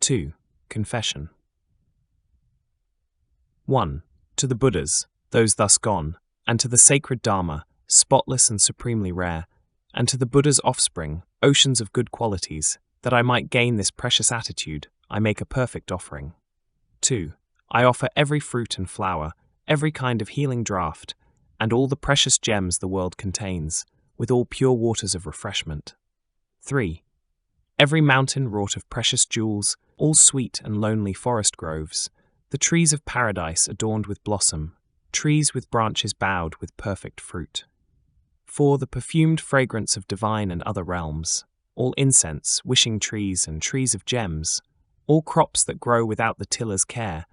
2. Confession. 1. To the Buddhas, those thus gone, and to the sacred Dharma, spotless and supremely rare, and to the Buddha's offspring, oceans of good qualities, that I might gain this precious attitude, I make a perfect offering. 2. I offer every fruit and flower, every kind of healing draught, and all the precious gems the world contains, with all pure waters of refreshment. 3. Every mountain wrought of precious jewels, all sweet and lonely forest groves, the trees of paradise adorned with blossom, trees with branches bowed with perfect fruit. 4. The perfumed fragrance of divine and other realms, all incense, wishing trees and trees of gems, all crops that grow without the tiller's care,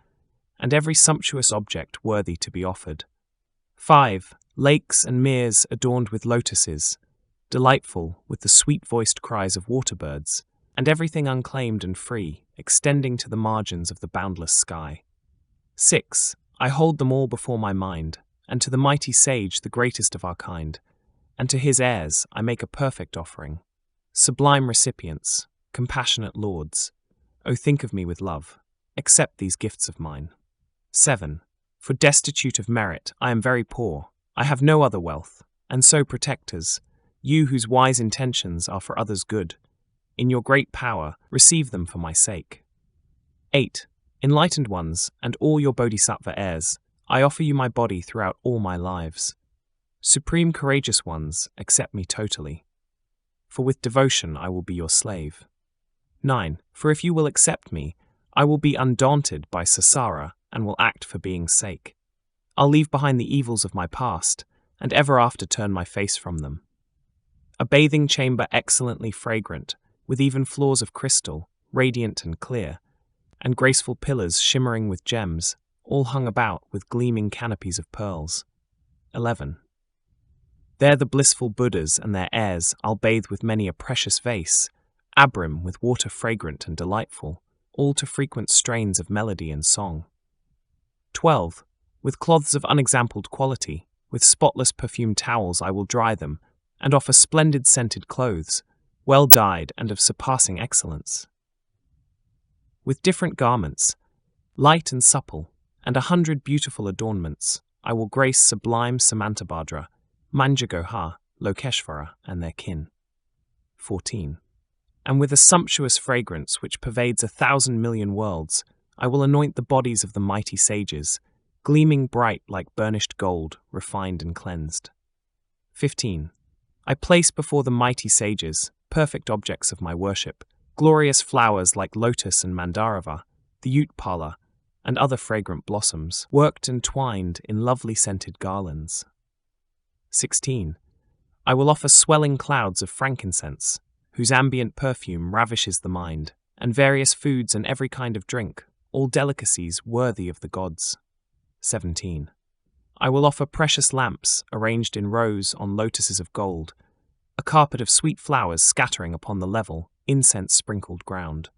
and every sumptuous object worthy to be offered. 5. Lakes and meres adorned with lotuses, delightful with the sweet-voiced cries of waterbirds, and everything unclaimed and free, extending to the margins of the boundless sky. 6. I hold them all before my mind, and to the mighty sage, the greatest of our kind, and to his heirs I make a perfect offering. Sublime recipients, compassionate lords, O think of me with love, accept these gifts of mine. 7. For destitute of merit, I am very poor, I have no other wealth, and so protectors, you whose wise intentions are for others' good, in your great power, receive them for my sake. 8. Enlightened ones, and all your Bodhisattva heirs, I offer you my body throughout all my lives. Supreme courageous ones, accept me totally, for with devotion I will be your slave. 9. For if you will accept me, I will be undaunted by samsara and will act for being's sake. I'll leave behind the evils of my past, and ever after turn my face from them. A bathing chamber excellently fragrant, with even floors of crystal, radiant and clear, and graceful pillars shimmering with gems, all hung about with gleaming canopies of pearls. 11. There the blissful Buddhas and their heirs I'll bathe with many a precious vase, abrim with water fragrant and delightful, all to frequent strains of melody and song. 12. With cloths of unexampled quality, with spotless perfumed towels I will dry them, and offer splendid scented clothes, well dyed and of surpassing excellence. With different garments, light and supple, and 100 beautiful adornments, I will grace sublime Samantabhadra, Manjugoha, Lokeshvara, and their kin. 14. And with a sumptuous fragrance which pervades 1,000 million worlds, I will anoint the bodies of the mighty sages, gleaming bright like burnished gold, refined and cleansed. 15. I place before the mighty sages, perfect objects of my worship, glorious flowers like lotus and mandarava, the utpala, and other fragrant blossoms, worked and twined in lovely scented garlands. 16. I will offer swelling clouds of frankincense, whose ambient perfume ravishes the mind, and various foods and every kind of drink, all delicacies worthy of the gods. 17. I will offer precious lamps arranged in rows on lotuses of gold, a carpet of sweet flowers scattering upon the level, incense-sprinkled ground.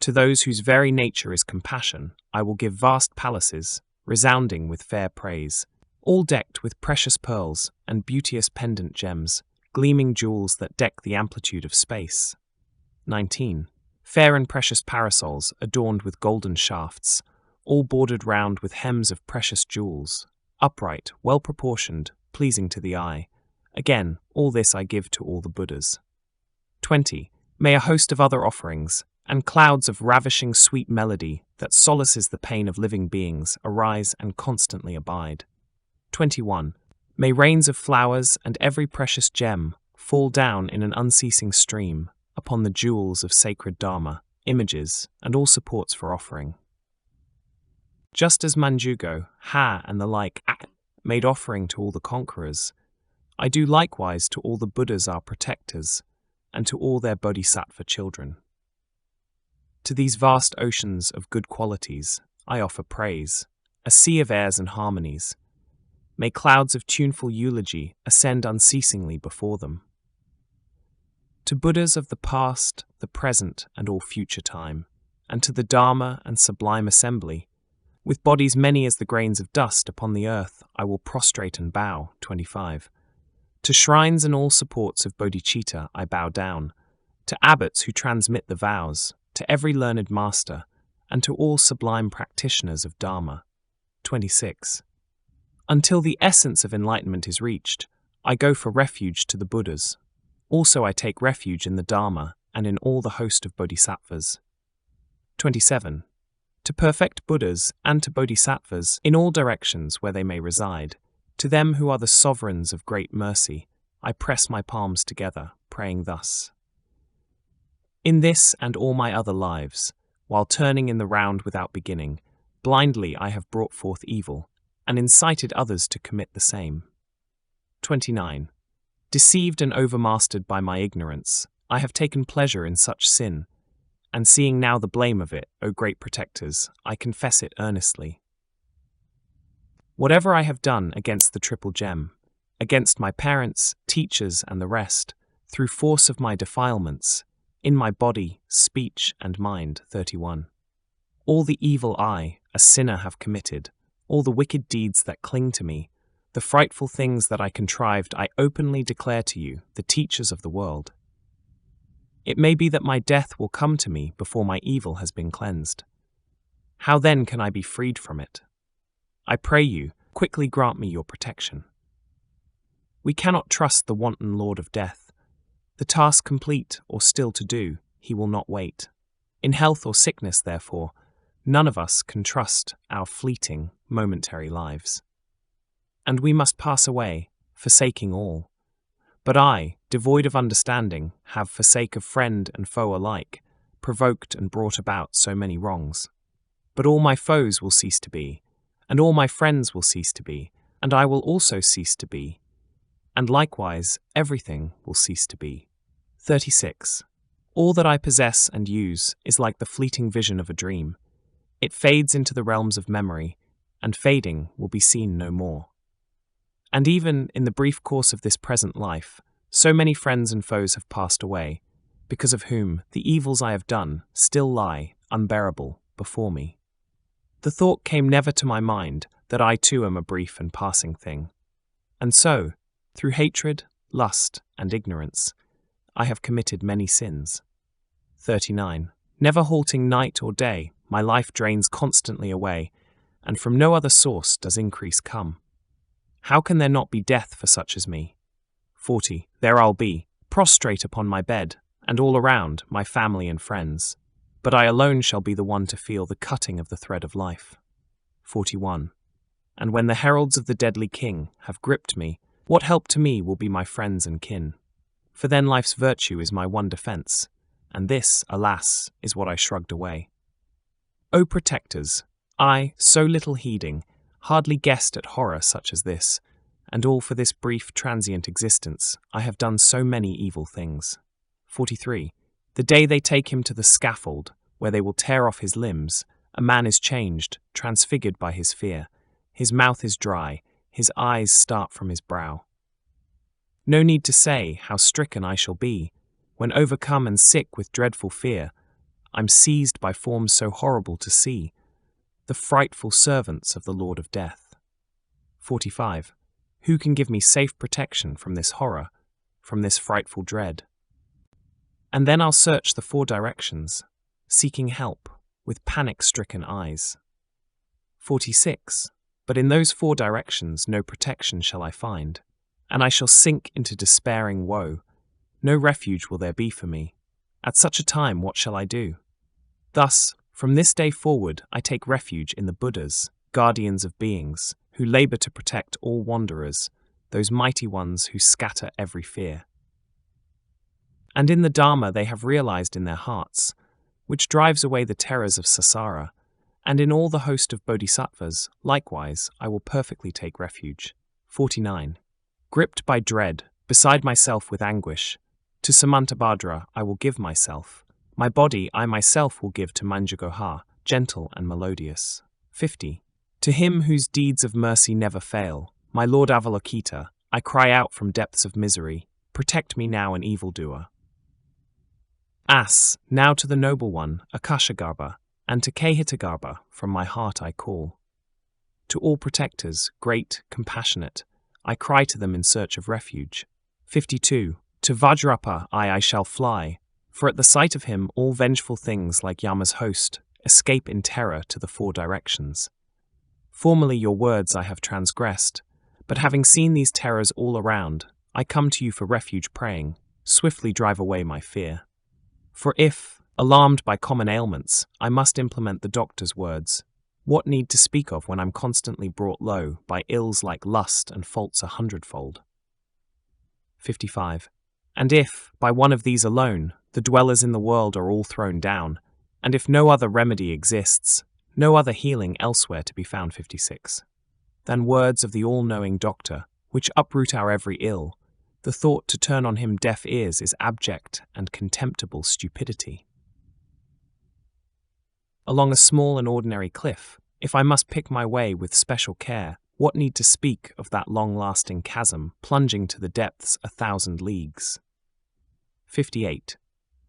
To those whose very nature is compassion, I will give vast palaces, resounding with fair praise, all decked with precious pearls and beauteous pendant gems, gleaming jewels that deck the amplitude of space. 19. Fair and precious parasols adorned with golden shafts, all bordered round with hems of precious jewels, upright, well-proportioned, pleasing to the eye. Again, all this I give to all the Buddhas. 20. May a host of other offerings, and clouds of ravishing sweet melody that solaces the pain of living beings arise and constantly abide. 21. May rains of flowers and every precious gem fall down in an unceasing stream upon the jewels of sacred Dharma, images, and all supports for offering. Just as Manjugo, Ha, and the like made offering to all the conquerors, I do likewise to all the Buddhas our protectors, and to all their Bodhisattva children. To these vast oceans of good qualities I offer praise, a sea of airs and harmonies. May clouds of tuneful eulogy ascend unceasingly before them. To Buddhas of the past, the present, and all future time, and to the Dharma and sublime assembly, with bodies many as the grains of dust upon the earth, I will prostrate and bow. 25. To shrines and all supports of bodhicitta I bow down, to abbots who transmit the vows, to every learned master, and to all sublime practitioners of Dharma. 26. Until the essence of enlightenment is reached, I go for refuge to the Buddhas. Also I take refuge in the Dharma and in all the host of Bodhisattvas. 27. To perfect Buddhas and to Bodhisattvas in all directions where they may reside, to them who are the sovereigns of great mercy, I press my palms together, praying thus. In this and all my other lives, while turning in the round without beginning, blindly I have brought forth evil, and incited others to commit the same. 29. Deceived and overmastered by my ignorance, I have taken pleasure in such sin, and seeing now the blame of it, O great protectors, I confess it earnestly. Whatever I have done against the Triple Gem, against my parents, teachers, and the rest, through force of my defilements, in my body, speech, and mind. 31. All the evil I, a sinner, have committed, all the wicked deeds that cling to me, the frightful things that I contrived, I openly declare to you, the teachers of the world. It may be that my death will come to me before my evil has been cleansed. How then can I be freed from it? I pray you, quickly grant me your protection. We cannot trust the wanton Lord of Death. The task complete or still to do, he will not wait. In health or sickness, therefore, none of us can trust our fleeting, momentary lives. And we must pass away, forsaking all. But I, devoid of understanding, have, for sake of friend and foe alike, provoked and brought about so many wrongs. But all my foes will cease to be, and all my friends will cease to be, and I will also cease to be, and likewise everything will cease to be. 36. All that I possess and use is like the fleeting vision of a dream. It fades into the realms of memory, and fading will be seen no more. And even in the brief course of this present life, so many friends and foes have passed away, because of whom the evils I have done still lie, unbearable, before me. The thought came never to my mind that I too am a brief and passing thing. And so, through hatred, lust, and ignorance, I have committed many sins. 39. Never halting night or day, my life drains constantly away, and from no other source does increase come. How can there not be death for such as me? 40. There I'll be, prostrate upon my bed, and all around my family and friends. But I alone shall be the one to feel the cutting of the thread of life. 41. And when the heralds of the deadly king have gripped me, what help to me will be my friends and kin? For then life's virtue is my one defence, and this, alas, is what I shrugged away. O protectors, I, so little heeding, hardly guessed at horror such as this, and all for this brief transient existence, I have done so many evil things. 43. The day they take him to the scaffold, where they will tear off his limbs, a man is changed, transfigured by his fear. His mouth is dry, his eyes start from his brow. No need to say how stricken I shall be, when overcome and sick with dreadful fear, I'm seized by forms so horrible to see, the frightful servants of the Lord of Death. 45. Who can give me safe protection from this horror, from this frightful dread? And then I'll search the four directions, seeking help, with panic-stricken eyes. 46. But in those four directions no protection shall I find, and I shall sink into despairing woe. No refuge will there be for me. At such a time what shall I do? Thus, from this day forward I take refuge in the Buddhas, guardians of beings, who labour to protect all wanderers, those mighty ones who scatter every fear. And in the Dharma they have realized in their hearts, which drives away the terrors of samsara, and in all the host of Bodhisattvas, likewise, I will perfectly take refuge. 49. Gripped by dread, beside myself with anguish, to Samantabhadra I will give myself. My body I myself will give to Manjugoha, gentle and melodious. 50. To him whose deeds of mercy never fail, my Lord Avalokita, I cry out from depths of misery, protect me now an evildoer. As, now to the noble one, Akashagarbha, and to Kahitagarbha, from my heart I call. To all protectors, great, compassionate, I cry to them in search of refuge. 52. To Vajrappa I shall fly, For at the sight of him all vengeful things like Yama's host escape in terror to the four directions. Formerly your words I have transgressed, but having seen these terrors all around, I come to you for refuge praying, swiftly drive away my fear. For if, alarmed by common ailments, I must implement the doctor's words, what need to speak of when I'm constantly brought low by ills like lust and faults 100-fold? 55. And if, by one of these alone, the dwellers in the world are all thrown down, and if no other remedy exists, no other healing elsewhere to be found 56, than words of the all-knowing doctor, which uproot our every ill, the thought to turn on him deaf ears is abject and contemptible stupidity. Along a small and ordinary cliff, if I must pick my way with special care, what need to speak of that long-lasting chasm plunging to the depths 1,000 leagues? 58.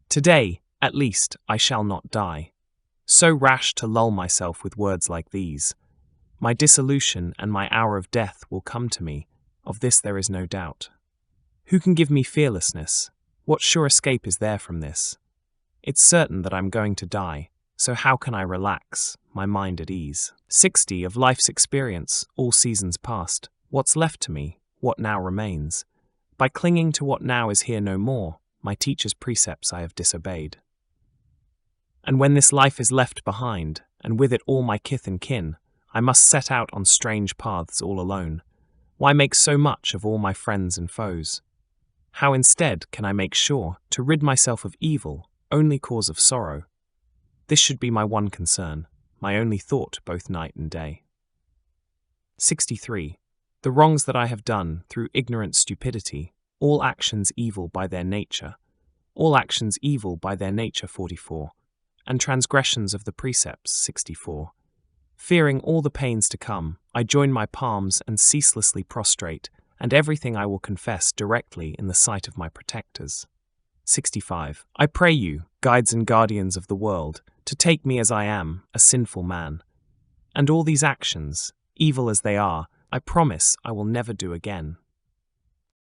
Today, at least, I shall not die. So rash to lull myself with words like these. My dissolution and my hour of death will come to me, of this there is no doubt. Who can give me fearlessness? What sure escape is there from this? It's certain that I'm going to die, so how can I relax, my mind at ease? 60 of life's experience, all seasons past, what's left to me, what now remains? By clinging to what now is here no more, my teacher's precepts I have disobeyed. And when this life is left behind, and with it all my kith and kin, I must set out on strange paths all alone. Why make so much of all my friends and foes? How instead can I make sure to rid myself of evil, only cause of sorrow? This should be my one concern, my only thought both night and day. 63. The wrongs that I have done through ignorant stupidity, all actions evil by their nature, all actions evil by their nature 44, and transgressions of the precepts 64. Fearing all the pains to come, I join my palms and ceaselessly prostrate, and everything I will confess directly in the sight of my protectors. 65. I pray you, guides and guardians of the world, to take me as I am, a sinful man. And all these actions, evil as they are, I promise I will never do again.